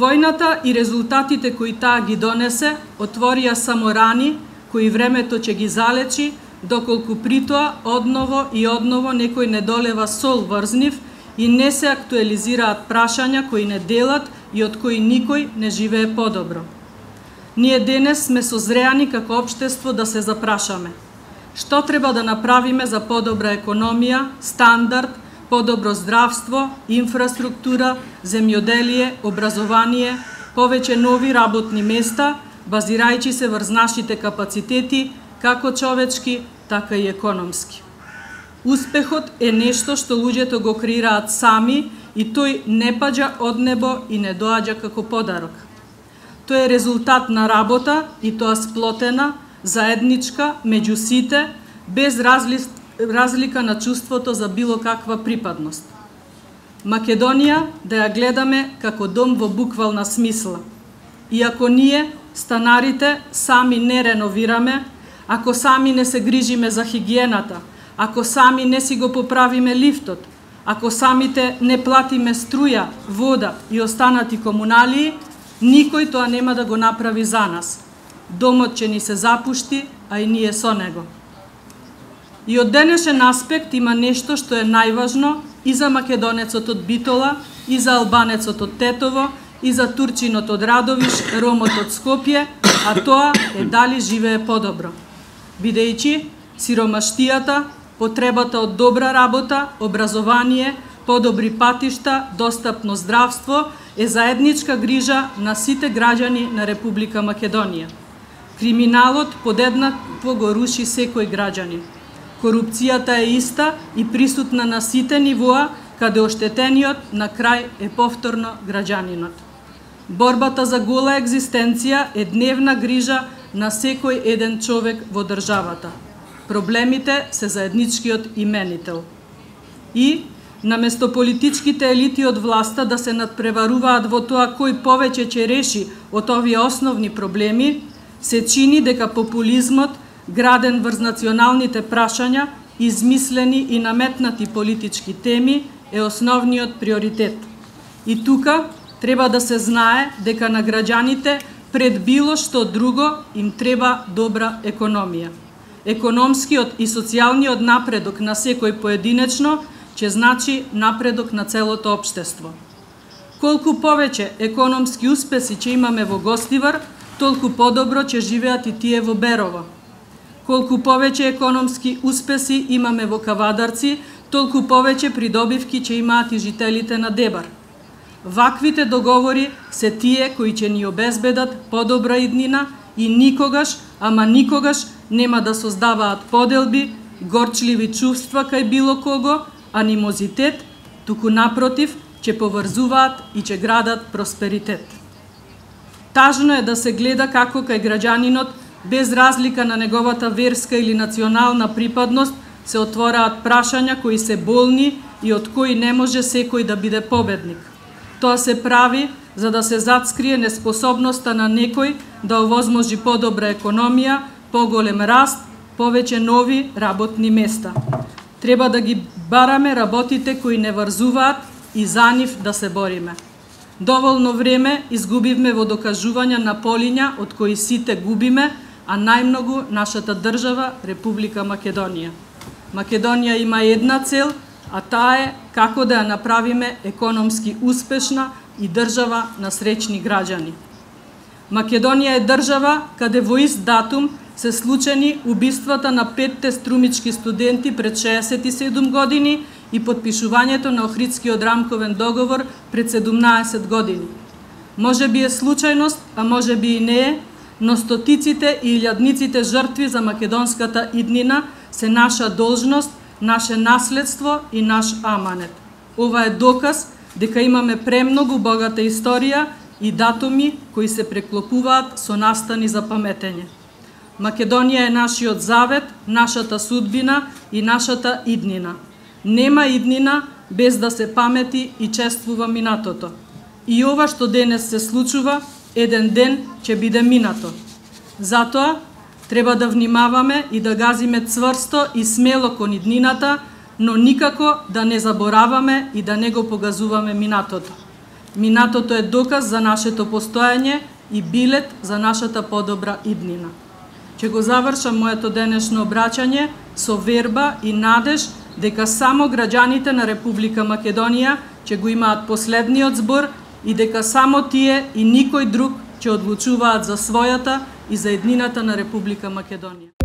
Војната и резултатите кои таа ги донесе отворија само рани кои времето ќе ги залечи, доколку притоа одново и одново некој не долева сол врз нив и не се актуализираат прашања кои не делат и од кои никој не живее подобро. Ние денес сме созреани како општество да се запрашаме. Што треба да направиме за подобра економија, стандард, подобро здравство, инфраструктура, земјоделие, образование, повеќе нови работни места, базирајќи се врз нашите капацитети, како човечки, така и економски. Успехот е нешто што луѓето го креираат сами и тој не паѓа од небо и не доаѓа како подарок. Тој е резултат на работа и тоа сплотена, заедничка, меѓу сите, без разлика на чувството за било каква припадност. Македонија да ја гледаме како дом во буквална смисла. И ако ние, станарите, сами не реновираме, ако сами не се грижиме за хигиената, ако сами не си го поправиме лифтот, ако самите не платиме струја, вода и останати комуналии, никој тоа нема да го направи за нас. Домот ќе ни се запушти, а и ние со него. И од денешен аспект има нешто што е најважно и за македонецот од Битола, и за албанецот од Тетово, и за турчинот од Радовиш, ромот од Скопје, а тоа е дали живее подобро. Бидејќи сиромаштијата, потребата од добра работа, образование, подобри патишта, достапно здравство е заедничка грижа на сите граѓани на Република Македонија. Криминалот подеднакво го руши секој граѓанин. Корупцијата е иста и присутна на сите нивоа, каде оштетениот на крај е повторно граѓанинот. Борбата за гола екзистенција е дневна грижа на секој еден човек во државата. Проблемите се заедничкиот именител. И, наместо политичките елити од власта да се надпреваруваат во тоа кој повеќе ќе реши од овие основни проблеми, се чини дека популизмот, граден врз националните прашања, измислени и наметнати политички теми, е основниот приоритет. И тука треба да се знае дека на граѓаните пред било што друго им треба добра економија. Економскиот и социјалниот напредок на секој поединечно ќе значи напредок на целото општество. Колку повеќе економски успеси ќе имаме во Гостивар, толку подобро ќе живеат и тие во Берово. Колку повеќе економски успеси имаме во Кавадарци, толку повеќе придобивки ќе имаат и жителите на Дебар. Ваквите договори се тие кои ќе ни обезбедат подобра иднина и никогаш, ама никогаш нема да создаваат поделби, горчливи чувства кај било кого, анимозитет, туку напротив, ќе поврзуваат и ќе градат просперитет. Тажно е да се гледа како кај граѓанинот, без разлика на неговата верска или национална припадност, се отвораат прашања кои се болни и од кои не може секој да биде победник. Тоа се прави за да се затскрие неспособноста на некој да овозможи подобра економија, поголем раст, повеќе нови работни места. Треба да ги бараме работите кои не врзуваат и за нив да се бориме. Доволно време изгубивме во докажувања на полиња од кои сите губиме, а најмногу нашата држава Република Македонија. Македонија има една цел, а таа е како да ја направиме економски успешна и држава на среќни граѓани. Македонија е држава каде во ист датум се случени убиствата на 5 струмички студенти пред 67 години и подпишувањето на Охридскиот рамковен договор пред 17 години. Може би е случајност, а може би и не е, но стотиците и илјадниците жртви за македонската иднина се наша должност, наше наследство и наш аманет. Ова е доказ дека имаме премногу богата историја и датуми кои се преклопуваат со настани за паметење. Македонија е нашиот завет, нашата судбина и нашата иднина. Нема иднина без да се памети и чествува минатото. И ова што денес се случува, еден ден ќе биде минато. Затоа треба да внимаваме и да газиме цврсто и смело кон иднината, но никако да не забораваме и да не го погазуваме минатото. Минатото е доказ за нашето постоење и билет за нашата подобра иднина. Ќе го завршам моето денешно обраќање со верба и надеж дека само граѓаните на Република Македонија ќе го имаат последниот збор и дека само тие и никој друг ќе одлучуваат за својата и за еднината на Република Македонија.